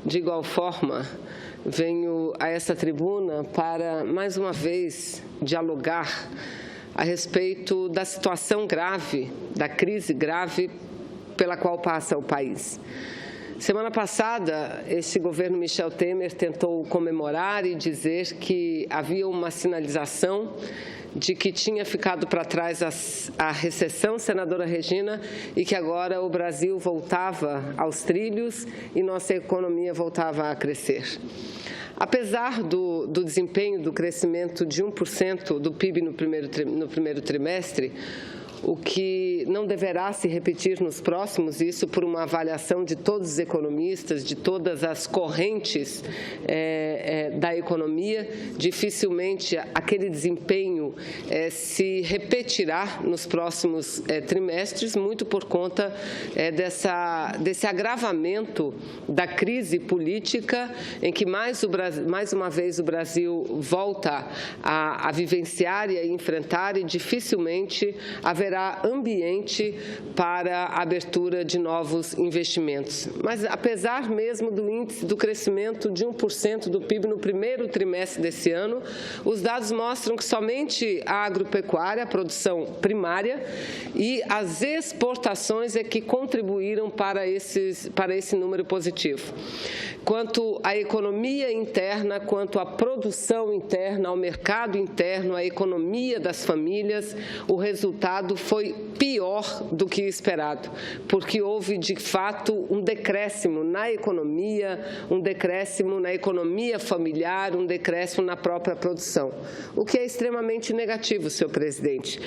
De igual forma, venho a essa tribuna para, mais uma vez, dialogar a respeito da situação grave, da crise grave pela qual passa o país. Semana passada, este governo Michel Temer tentou comemorar e dizer que havia uma sinalização de que tinha ficado para trás a recessão, senadora Regina, e que agora o Brasil voltava aos trilhos e nossa economia voltava a crescer. Apesar do desempenho do crescimento de 1% do PIB no primeiro trimestre, o que não deverá se repetir nos próximos, isso por uma avaliação de todos os economistas, de todas as correntes da economia, dificilmente aquele desempenho se repetirá nos próximos trimestres, muito por conta desse agravamento da crise política, em que mais uma vez o Brasil volta a vivenciar e a enfrentar, e dificilmente haverá ambiente para a abertura de novos investimentos. Mas, apesar mesmo do índice do crescimento de 1% do PIB no primeiro trimestre desse ano, os dados mostram que somente a agropecuária, a produção primária e as exportações é que contribuíram para esse número positivo. Quanto à economia interna, quanto à produção interna, ao mercado interno, à economia das famílias, o resultado foi pior do que esperado, porque houve, de fato, um decréscimo na economia, um decréscimo na economia familiar, um decréscimo na própria produção, o que é extremamente negativo, senhor presidente.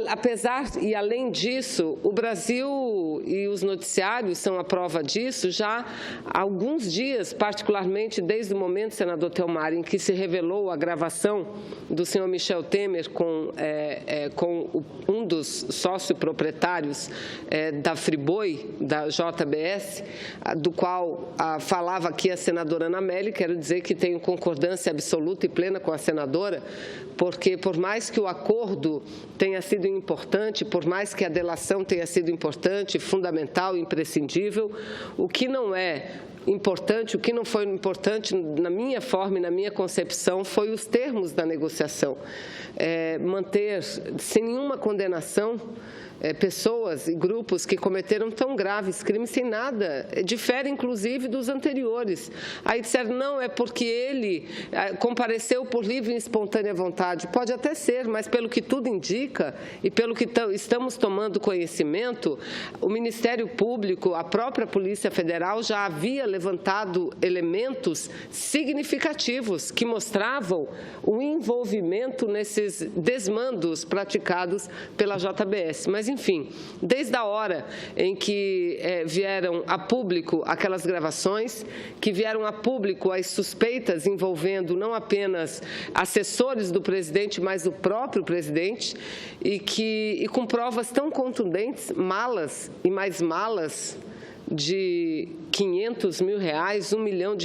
Apesar e além disso, o Brasil e os noticiários são a prova disso já há alguns dias, particularmente desde o momento, senador Telmar, em que se revelou a gravação do senhor Michel Temer com um dos sócio-proprietários da Friboi, da JBS, do qual falava aqui a senadora Ana Amélia. Quero dizer que tenho concordância absoluta e plena com a senadora, porque por mais que o acordo tenha sido importante, por mais que a delação tenha sido importante, fundamental, imprescindível, o que não é importante, o que não foi importante na minha forma e na minha concepção foi os termos da negociação. Manter sem nenhuma condenação pessoas e grupos que cometeram tão graves crimes sem nada, difere inclusive dos anteriores. Aí disseram, não, é porque ele compareceu por livre e espontânea vontade. Pode até ser, mas pelo que tudo indica e pelo que estamos tomando conhecimento, o Ministério Público, a própria Polícia Federal já havia levantado elementos significativos que mostravam o envolvimento nesses desmandos praticados pela JBS. Mas, enfim, desde a hora em que vieram a público aquelas gravações, que vieram a público as suspeitas envolvendo não apenas assessores do presidente, mas o próprio presidente, e com provas tão contundentes, malas e mais malas de R$500 mil, R$1 milhão,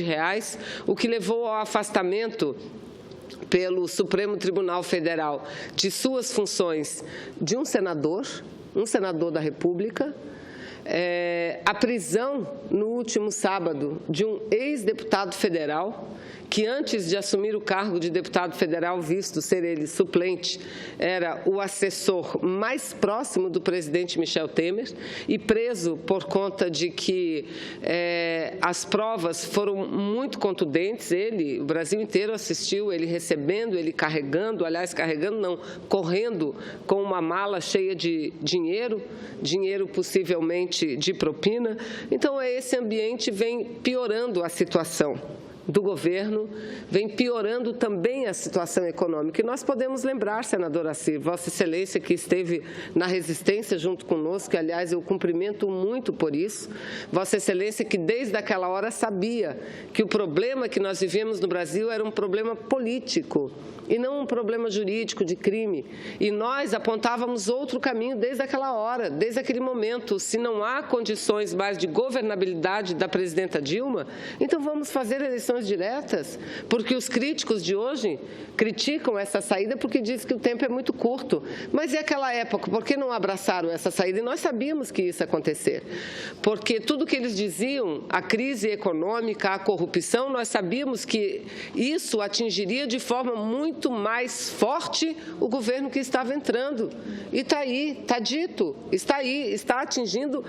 o que levou ao afastamento pelo Supremo Tribunal Federal de suas funções de um senador da República, a prisão no último sábado de um ex-deputado federal, que antes de assumir o cargo de deputado federal, visto ser ele suplente, era o assessor mais próximo do presidente Michel Temer, e preso por conta de que as provas foram muito contundentes. O Brasil inteiro assistiu, ele recebendo, ele carregando, aliás, carregando não, correndo com uma mala cheia de dinheiro possivelmente de propina. Então, esse ambiente vem piorando a situação do governo, vem piorando também a situação econômica. E nós podemos lembrar, senadora Assi, Vossa Excelência, que esteve na resistência junto conosco, e, aliás, eu cumprimento muito por isso, Vossa Excelência, que desde aquela hora sabia que o problema que nós vivemos no Brasil era um problema político e não um problema jurídico de crime. E nós apontávamos outro caminho desde aquela hora, desde aquele momento. Se não há condições mais de governabilidade da presidenta Dilma, então vamos fazer a eleição eleições diretas, porque os críticos de hoje criticam essa saída porque dizem que o tempo é muito curto. Mas e aquela época, por que não abraçaram essa saída? E nós sabíamos que isso ia acontecer, porque tudo que eles diziam, a crise econômica, a corrupção, nós sabíamos que isso atingiria de forma muito mais forte o governo que estava entrando. E está aí, está dito, está aí, está atingido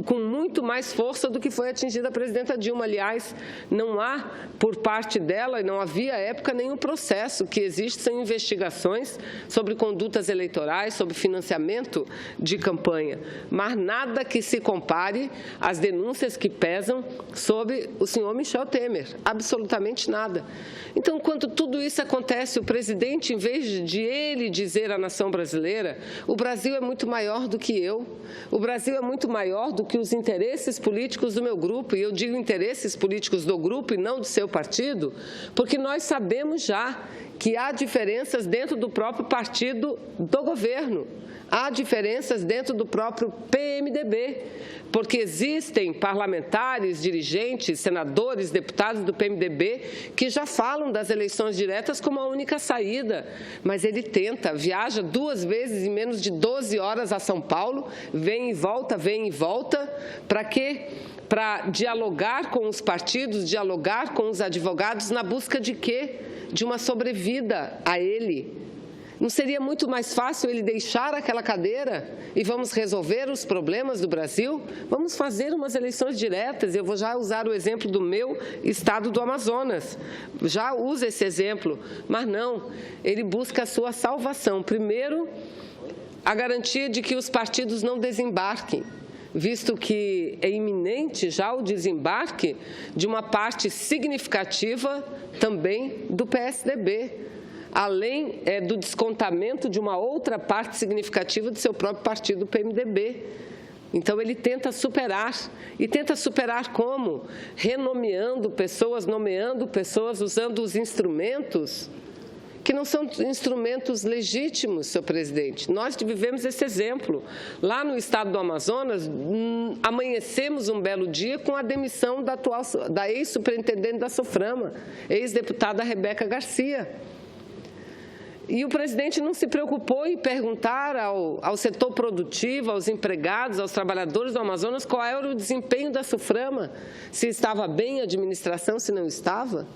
com muito mais força do que foi atingida a presidenta Dilma. Aliás, não há, por parte dela, e não havia à época, nenhum processo. Que existe são investigações sobre condutas eleitorais, sobre financiamento de campanha, mas nada que se compare às denúncias que pesam sobre o senhor Michel Temer, absolutamente nada. Então, quando tudo isso acontece, o presidente, em vez de ele dizer à nação brasileira, o Brasil é muito maior do que eu, o Brasil é muito maior do que os interesses políticos do meu grupo, e eu digo interesses políticos do grupo e não do seu partido, porque nós sabemos já que há diferenças dentro do próprio partido do governo. Há diferenças dentro do próprio PMDB, porque existem parlamentares, dirigentes, senadores, deputados do PMDB que já falam das eleições diretas como a única saída. Mas ele tenta, viaja 2 vezes em menos de 12 horas a São Paulo, vem e volta, para quê? Para dialogar com os partidos, dialogar com os advogados, na busca de quê? De uma sobrevida a ele. Não seria muito mais fácil ele deixar aquela cadeira e vamos resolver os problemas do Brasil? Vamos fazer umas eleições diretas. Eu vou já usar o exemplo do meu estado do Amazonas. Já uso esse exemplo, mas não. Ele busca a sua salvação. Primeiro, a garantia de que os partidos não desembarquem, visto que é iminente já o desembarque de uma parte significativa também do PSDB. Além do descontamento de uma outra parte significativa do seu próprio partido, o PMDB. Então, ele tenta superar. E tenta superar como? Renomeando pessoas, nomeando pessoas, usando os instrumentos que não são instrumentos legítimos, senhor presidente. Nós vivemos esse exemplo. Lá no estado do Amazonas, amanhecemos um belo dia com a demissão da ex-superintendente da SOFRAMA, ex-deputada Rebeca Garcia. E o presidente não se preocupou em perguntar ao setor produtivo, aos empregados, aos trabalhadores do Amazonas, qual era o desempenho da SOFRAMA, se estava bem a administração, se não estava.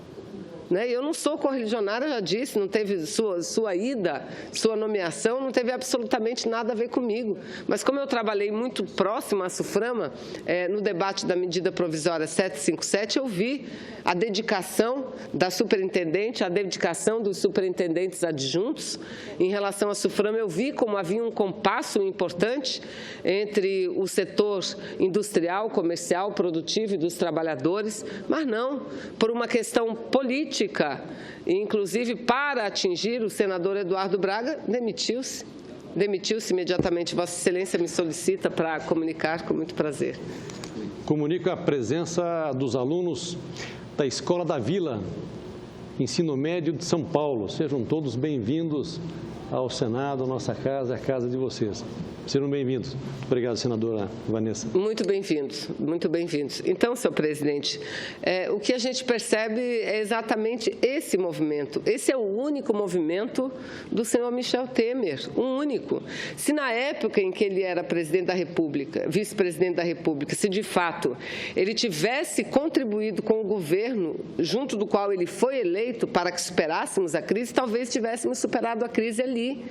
Eu não sou correligionária, já disse, não teve sua ida, sua nomeação, não teve absolutamente nada a ver comigo. Mas como eu trabalhei muito próximo à SOFRAMA, no debate da medida provisória 757, eu vi a dedicação da superintendente, a dedicação dos superintendentes adjuntos. Em relação à SOFRAMA, eu vi como havia um compasso importante entre o setor industrial, comercial, produtivo e dos trabalhadores, mas não, por uma questão política, inclusive para atingir o senador Eduardo Braga, demitiu-se. Demitiu-se imediatamente. Vossa Excelência me solicita para comunicar, com muito prazer. Comunico a presença dos alunos da Escola da Vila, Ensino Médio de São Paulo. Sejam todos bem-vindos ao Senado, à nossa casa, à casa de vocês. Sejam bem-vindos. Obrigado, senadora Vanessa. Muito bem-vindos, muito bem-vindos. Então, senhor presidente, o que a gente percebe é exatamente esse movimento. Esse é o único movimento do senhor Michel Temer, o único. Se na época em que ele era presidente da República, vice-presidente da República, se de fato ele tivesse contribuído com o governo junto do qual ele foi eleito para que superássemos a crise, talvez tivéssemos superado a crise ali.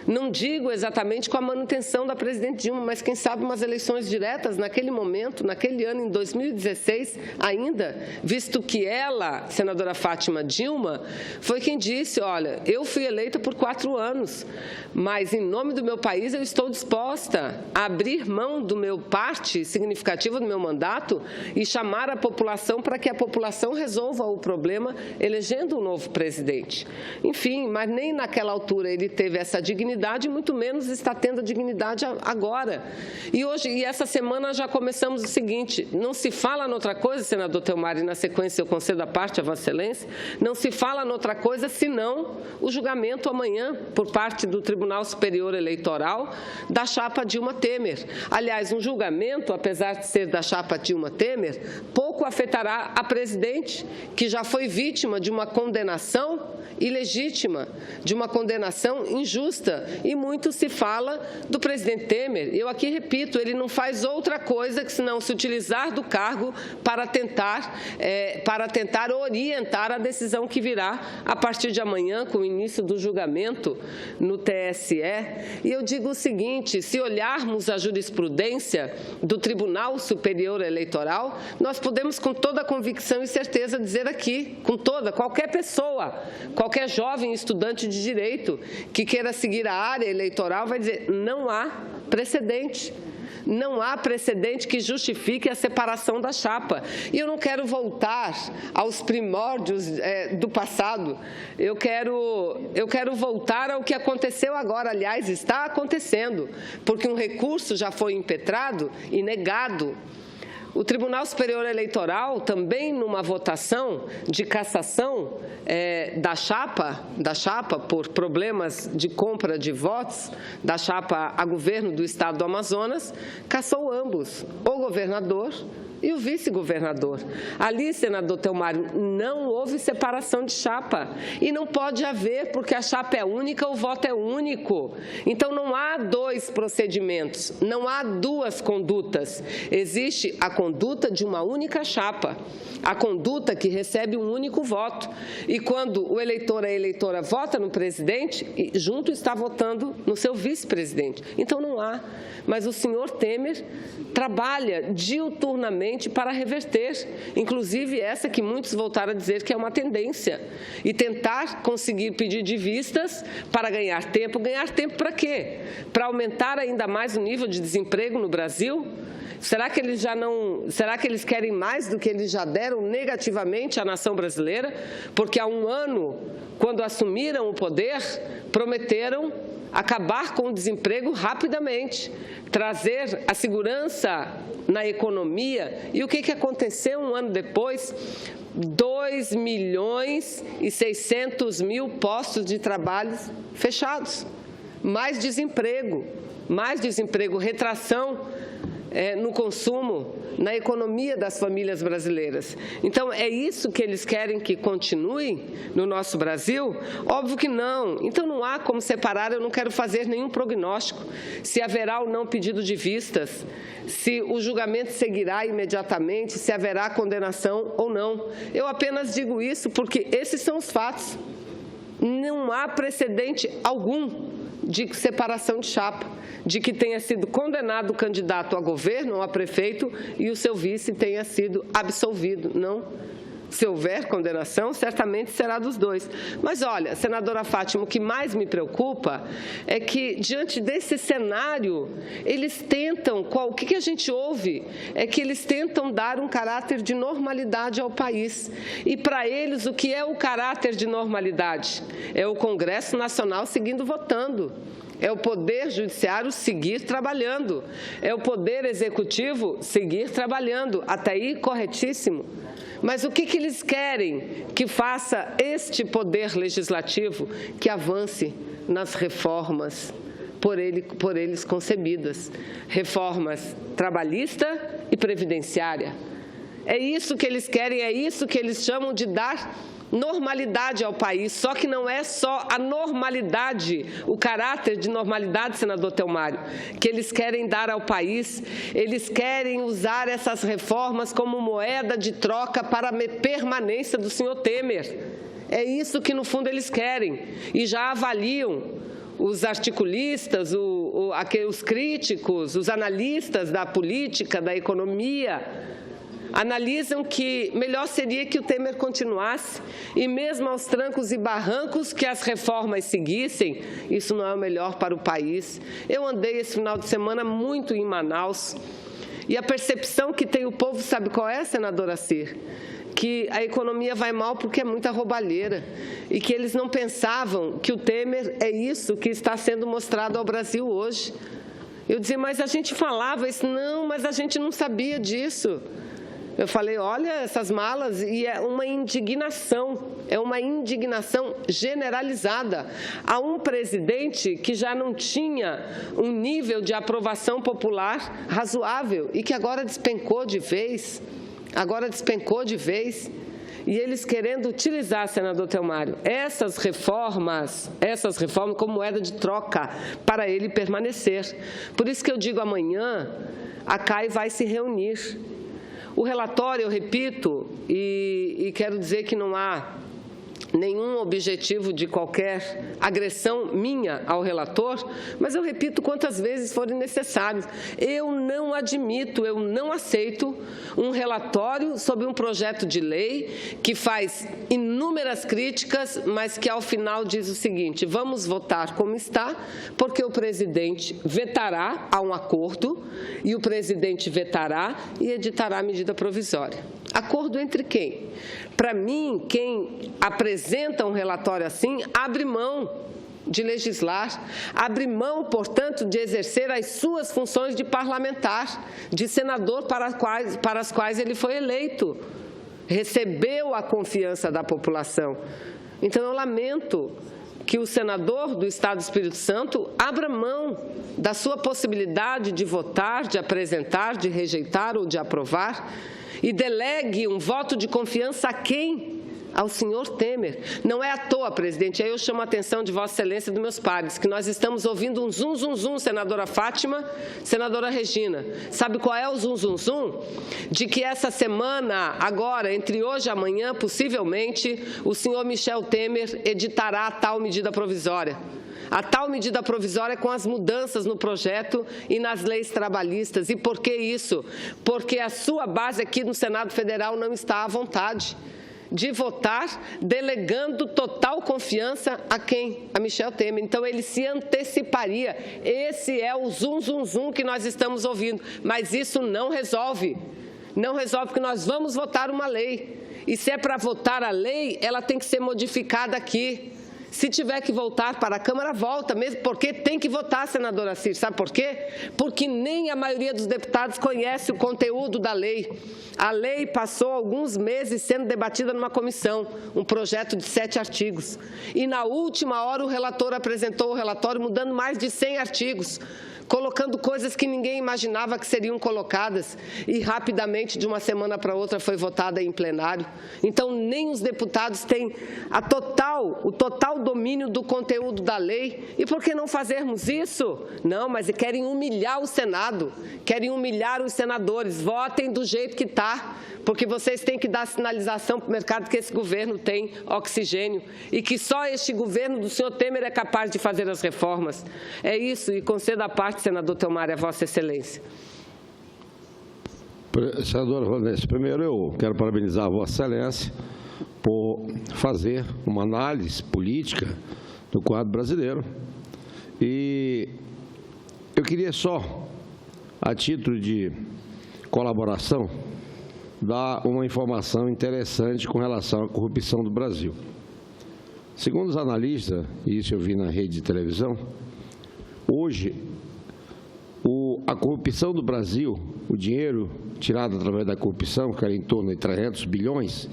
Não digo exatamente com a manutenção da presidente Dilma, mas quem sabe umas eleições diretas naquele momento, naquele ano, em 2016 ainda, visto que ela, senadora Fátima Dilma, foi quem disse, olha, eu fui eleita por 4 anos, mas em nome do meu país eu estou disposta a abrir mão do meu parte significativa do meu mandato e chamar a população para que a população resolva o problema elegendo um novo presidente. Enfim, mas nem naquela altura ele teve essa dignidade dignidade, muito menos está tendo dignidade agora. E essa semana já começamos o seguinte: não se fala noutra coisa, senador Theomar, e na sequência eu concedo a parte a Vossa Excelência, não se fala noutra coisa senão o julgamento amanhã por parte do Tribunal Superior Eleitoral da chapa Dilma Temer. Aliás, um julgamento, apesar de ser da chapa Dilma Temer, pouco afetará a presidente, que já foi vítima de uma condenação ilegítima, de uma condenação injusta. E muito se fala do presidente Temer. Eu aqui repito, ele não faz outra coisa que senão se utilizar do cargo para tentar orientar a decisão que virá a partir de amanhã, com o início do julgamento no TSE. E eu digo o seguinte: se olharmos a jurisprudência do Tribunal Superior Eleitoral, nós podemos com toda a convicção e certeza dizer aqui, qualquer pessoa, qualquer jovem estudante de direito que queira seguir a área eleitoral vai dizer: não há precedente. Não há precedente que justifique a separação da chapa. E eu não quero voltar aos primórdios do passado. Eu quero voltar ao que aconteceu agora. Aliás, está acontecendo, porque um recurso já foi impetrado e negado. O Tribunal Superior Eleitoral, também numa votação de cassação da chapa por problemas de compra de votos, da chapa a governo do Estado do Amazonas, cassou ambos, o governador e o vice-governador. Ali, senador Theomar, não houve separação de chapa. E não pode haver, porque a chapa é única, o voto é único. Então, não há dois procedimentos, não há duas condutas. Existe a conduta de uma única chapa, a conduta que recebe um único voto. E quando o eleitor, a eleitora, vota no presidente, junto está votando no seu vice-presidente. Então, não há. Mas o senhor Temer trabalha diuturnamente para reverter, inclusive essa que muitos voltaram a dizer que é uma tendência, e tentar conseguir pedir de vistas para ganhar tempo. Ganhar tempo para quê? Para aumentar ainda mais o nível de desemprego no Brasil? Será que eles querem mais do que eles já deram negativamente à nação brasileira? Porque há um ano, quando assumiram o poder, prometeram acabar com o desemprego rapidamente, trazer a segurança na economia. E o que aconteceu um ano depois? 2.600.000 postos de trabalho fechados, mais desemprego, retração no consumo, na economia das famílias brasileiras. Então, é isso que eles querem que continue no nosso Brasil? Óbvio que não. Então, não há como separar, eu não quero fazer nenhum prognóstico se haverá ou não pedido de vistas, se o julgamento seguirá imediatamente, se haverá condenação ou não. Eu apenas digo isso porque esses são os fatos. Não há precedente algum de separação de chapa, de que tenha sido condenado o candidato a governo ou a prefeito e o seu vice tenha sido absolvido. Não. Se houver condenação, certamente será dos dois. Mas, olha, senadora Fátima, o que mais me preocupa é que, diante desse cenário, eles tentam, o que a gente ouve? É que eles tentam dar um caráter de normalidade ao país. E, para eles, o que é o caráter de normalidade? É o Congresso Nacional seguindo votando. É o Poder Judiciário seguir trabalhando. É o Poder Executivo seguir trabalhando. Até aí, corretíssimo. Mas o que eles querem que faça este Poder Legislativo? Que avance nas reformas por eles concebidas. Reformas trabalhista e previdenciária. É isso que eles querem, é isso que eles chamam de dar normalidade ao país. Só que não é só a normalidade, o caráter de normalidade, senador Theomar, que eles querem dar ao país. Eles querem usar essas reformas como moeda de troca para a permanência do senhor Temer. É isso que, no fundo, eles querem. E já avaliam os articulistas, os críticos, os analistas da política, da economia, analisam que melhor seria que o Temer continuasse e, mesmo aos trancos e barrancos, que as reformas seguissem. Isso não é o melhor para o país. Eu andei esse final de semana muito em Manaus e a percepção que tem o povo, sabe qual é, senadora Cir? que a economia vai mal porque é muita roubalheira e que eles não pensavam que o Temer é isso que está sendo mostrado ao Brasil hoje. Eu dizia, mas a gente falava isso, não, mas a gente não sabia disso. Eu falei, olha essas malas, e é uma indignação generalizada a um presidente que já não tinha um nível de aprovação popular razoável e que agora despencou de vez, E eles querendo utilizar, senador Telmário, essas reformas como moeda de troca para ele permanecer. Por isso que eu digo, amanhã a CAI vai se reunir. O relatório, eu repito, e quero dizer que não há nenhum objetivo de qualquer agressão minha ao relator, mas eu repito quantas vezes forem necessários. Eu não admito, eu não aceito um relatório sobre um projeto de lei que faz inúmeras críticas, mas que ao final diz o seguinte, vamos votar como está, porque o presidente vetará a um acordo e o presidente vetará e editará a medida provisória. Acordo entre quem? Para mim, quem apresenta um relatório assim, abre mão de legislar, abre mão, portanto, de exercer as suas funções de parlamentar, de senador para as quais ele foi eleito, recebeu a confiança da população. Então, eu lamento que o senador do Estado do Espírito Santo abra mão da sua possibilidade de votar, de apresentar, de rejeitar ou de aprovar, e delegue um voto de confiança a quem? Ao senhor Temer. Não é à toa, presidente, aí eu chamo a atenção de Vossa Excelência e dos meus pares, que nós estamos ouvindo um zum, zum, zum, senadora Fátima, senadora Regina. Sabe qual é o zum, zum, zum? De que essa semana, agora, entre hoje e amanhã, possivelmente, o senhor Michel Temer editará a tal medida provisória. A tal medida provisória com as mudanças no projeto e nas leis trabalhistas. E por que isso? Porque a sua base aqui no Senado Federal não está à vontade de votar, delegando total confiança a quem? A Michel Temer. Então, ele se anteciparia. Esse é o zum, zum, zum que nós estamos ouvindo. Mas isso não resolve. Não resolve, porque nós vamos votar uma lei. E se é para votar a lei, ela tem que ser modificada aqui. Se tiver que voltar para a Câmara, volta, mesmo porque tem que votar, senadora Cir. Sabe por quê? Porque nem a maioria dos deputados conhece o conteúdo da lei. A lei passou alguns meses sendo debatida numa comissão, um projeto de 7 artigos. E na última hora o relator apresentou o relatório mudando mais de 100 artigos, colocando coisas que ninguém imaginava que seriam colocadas e rapidamente, de uma semana para outra, foi votada em plenário. Então, nem os deputados têm o total domínio do conteúdo da lei. E por que não fazermos isso? Não, mas querem humilhar o Senado, querem humilhar os senadores. Votem do jeito que está, porque vocês têm que dar sinalização para o mercado que esse governo tem oxigênio e que só este governo do senhor Temer é capaz de fazer as reformas. É isso, e concedo a parte, senador Telmário, a Vossa Excelência. Senadora Vanessa, primeiro eu quero parabenizar a Vossa Excelência por fazer uma análise política do quadro brasileiro. E eu queria só, a título de colaboração, dar uma informação interessante com relação à corrupção do Brasil. Segundo os analistas, e isso eu vi na rede de televisão, hoje a corrupção do Brasil, o dinheiro tirado através da corrupção, que era em torno de 300 bilhões,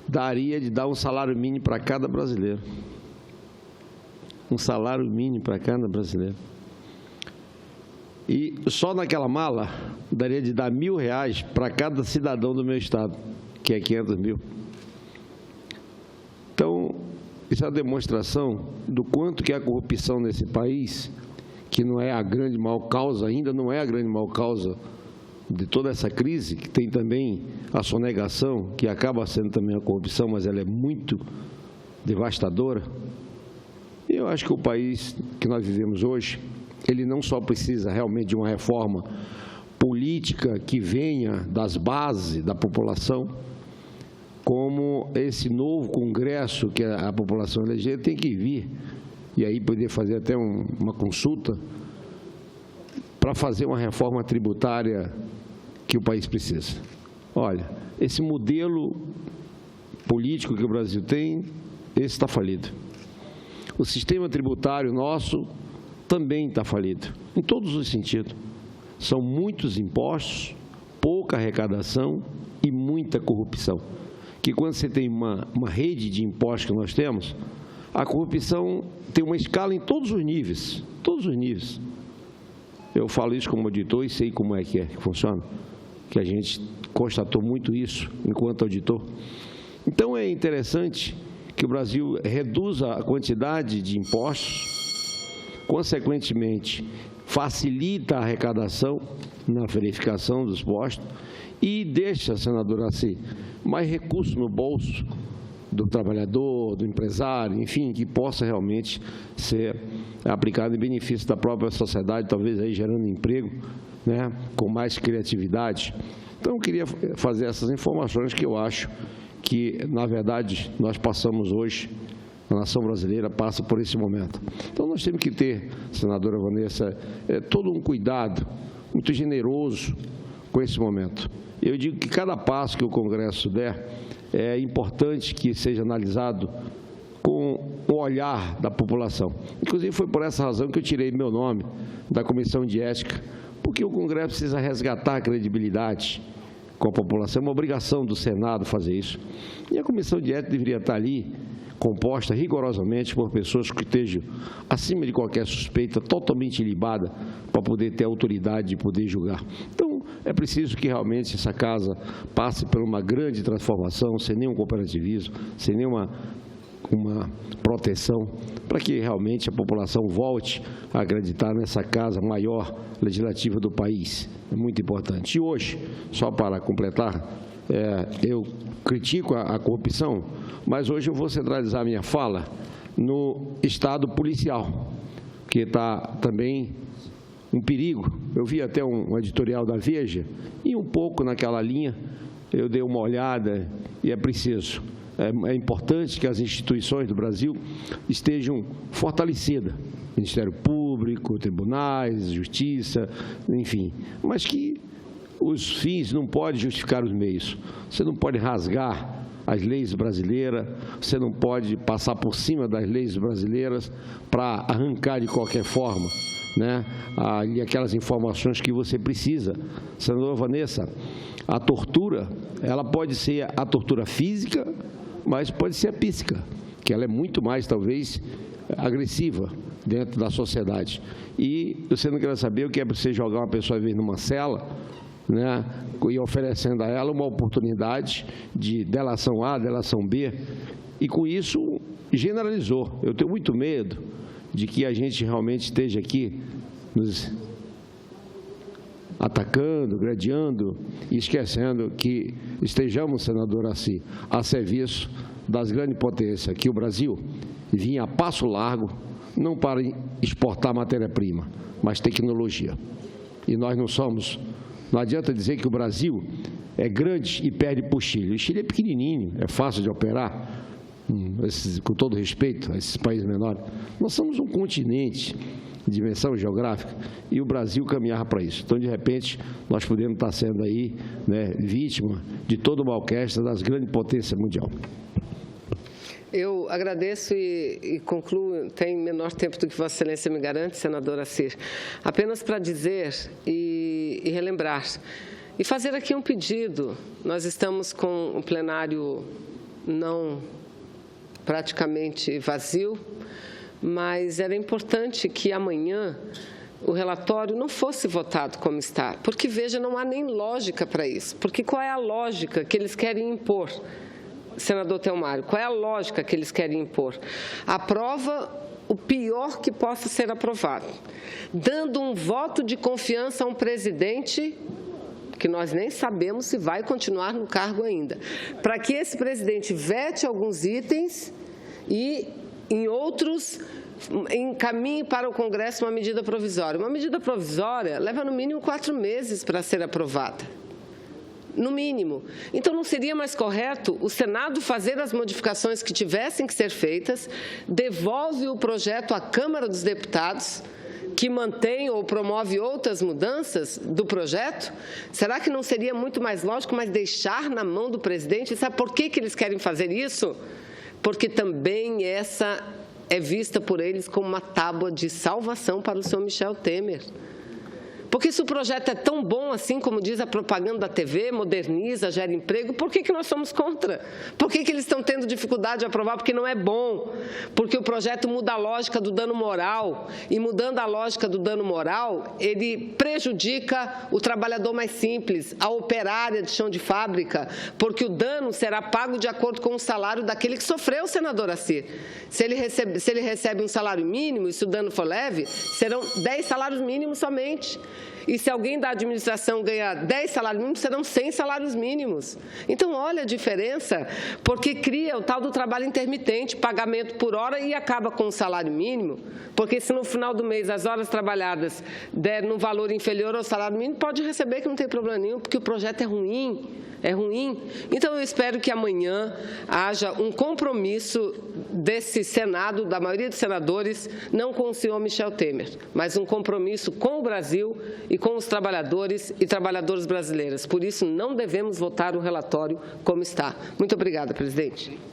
daria de dar um salário mínimo para cada brasileiro. Um salário mínimo para cada brasileiro. E só naquela mala daria de dar R$1.000 para cada cidadão do meu estado, que é 500 mil. Então, isso é uma demonstração do quanto que a corrupção nesse país, que não é a grande maior causa, ainda não é a grande maior causa de toda essa crise, que tem também a sonegação, que acaba sendo também a corrupção, mas ela é muito devastadora. E eu acho que o país que nós vivemos hoje, ele não só precisa realmente de uma reforma política que venha das bases da população, como esse novo Congresso que a população elegeu tem que vir, e aí poder fazer até uma consulta para fazer uma reforma tributária que o país precisa. olha, esse modelo político que o Brasil tem, esse está falido. O sistema tributário nosso também está falido, em todos os sentidos. São muitos impostos, pouca arrecadação e muita corrupção. Que quando você tem uma rede de impostos que nós temos, a corrupção tem uma escala em todos os níveis, todos os níveis. Eu falo isso como auditor e sei como é que funciona, que a gente constatou muito isso enquanto auditor. Então, é interessante que o Brasil reduza a quantidade de impostos, consequentemente, facilita a arrecadação na verificação dos postos e deixa, senador Assi, mais recursos no bolso do trabalhador, do empresário, enfim, que possa realmente ser aplicado em benefício da própria sociedade, talvez aí gerando emprego, né, com mais criatividade. Então, eu queria fazer essas informações que eu acho que, na verdade, nós passamos hoje, a nação brasileira passa por esse momento. Então, nós temos que ter, senadora Vanessa, todo um cuidado muito generoso com esse momento. Eu digo que cada passo que o Congresso der, é importante que seja analisado com o olhar da população. Inclusive, foi por essa razão que eu tirei meu nome da Comissão de Ética, porque o Congresso precisa resgatar a credibilidade com a população. É uma obrigação do Senado fazer isso. E a Comissão de Ética deveria estar ali, composta rigorosamente por pessoas que estejam acima de qualquer suspeita, totalmente ilibada, para poder ter autoridade de poder julgar. Então, é preciso que realmente essa casa passe por uma grande transformação, sem nenhum cooperativismo, sem nenhuma proteção, para que realmente a população volte a acreditar nessa casa maior legislativa do país. É muito importante. E hoje, só para completar, eu critico a corrupção, mas hoje eu vou centralizar a minha fala no Estado policial, que está também um perigo. Eu vi até um editorial da Veja, e um pouco naquela linha, eu dei uma olhada, e é preciso. É importante que as instituições do Brasil estejam fortalecidas, Ministério Público, tribunais, justiça, enfim, mas que os fins não podem justificar os meios. Você não pode rasgar as leis brasileiras, você não pode passar por cima das leis brasileiras para arrancar de qualquer forma, né, aquelas informações que você precisa. Senadora Vanessa, a tortura, ela pode ser a tortura física, mas pode ser a psíquica, que ela é muito mais, talvez, agressiva dentro da sociedade. E você não quer saber o que é você jogar uma pessoa, às vezes, numa cela, né, e oferecendo a ela uma oportunidade de delação A, delação B, e com isso generalizou. Eu tenho muito medo de que a gente realmente esteja aqui nos atacando, gradeando e esquecendo que estejamos, senador Assi, a serviço das grandes potências, que o Brasil vinha a passo largo, não para exportar matéria-prima, mas tecnologia. E nós não somos. Não adianta dizer que o Brasil é grande e perde para o Chile. O Chile é pequenininho, é fácil de operar, com todo respeito a esses países menores. Nós somos um continente de dimensão geográfica e o Brasil caminhava para isso. Então, de repente, nós podemos estar sendo aí, né, vítima de toda uma orquestra das grandes potências mundiais. Eu agradeço e concluo, tem menor tempo do que Vossa Excelência me garante, senador Assi, apenas para dizer e relembrar, e fazer aqui um pedido. Nós estamos com o plenário não praticamente vazio, mas era importante que amanhã o relatório não fosse votado como está, porque, veja, não há nem lógica para isso, porque qual é a lógica que eles querem impor? Senador Telmário, qual é a lógica que eles querem impor? Aprova o pior que possa ser aprovado, dando um voto de confiança a um presidente que nós nem sabemos se vai continuar no cargo ainda, para que esse presidente vete alguns itens e, em outros, encaminhe para o Congresso uma medida provisória. Uma medida provisória leva, no mínimo, 4 meses para ser aprovada. No mínimo. Então, não seria mais correto o Senado fazer as modificações que tivessem que ser feitas, devolve o projeto à Câmara dos Deputados, que mantém ou promove outras mudanças do projeto? Será que não seria muito mais lógico, mas deixar na mão do presidente? Sabe por que eles querem fazer isso? Porque também essa é vista por eles como uma tábua de salvação para o senhor Michel Temer. Porque se o projeto é tão bom assim, como diz a propaganda da TV, moderniza, gera emprego, por que nós somos contra? Por que eles estão tendo dificuldade de aprovar? Porque não é bom. Porque o projeto muda a lógica do dano moral. E mudando a lógica do dano moral, ele prejudica o trabalhador mais simples, a operária de chão de fábrica, porque o dano será pago de acordo com o salário daquele que sofreu, senador Assir. Se ele recebe um salário mínimo, e se o dano for leve, serão 10 salários mínimos somente. E se alguém da administração ganhar 10 salários mínimos, serão 100 salários mínimos. Então, olha a diferença, porque cria o tal do trabalho intermitente, pagamento por hora e acaba com o salário mínimo, porque se no final do mês as horas trabalhadas der num valor inferior ao salário mínimo, pode receber que não tem problema nenhum, porque o projeto é ruim. É ruim. Então, eu espero que amanhã haja um compromisso desse Senado, da maioria dos senadores, não com o senhor Michel Temer, mas um compromisso com o Brasil e com os trabalhadores e trabalhadoras brasileiras. Por isso, não devemos votar o relatório como está. Muito obrigada, presidente.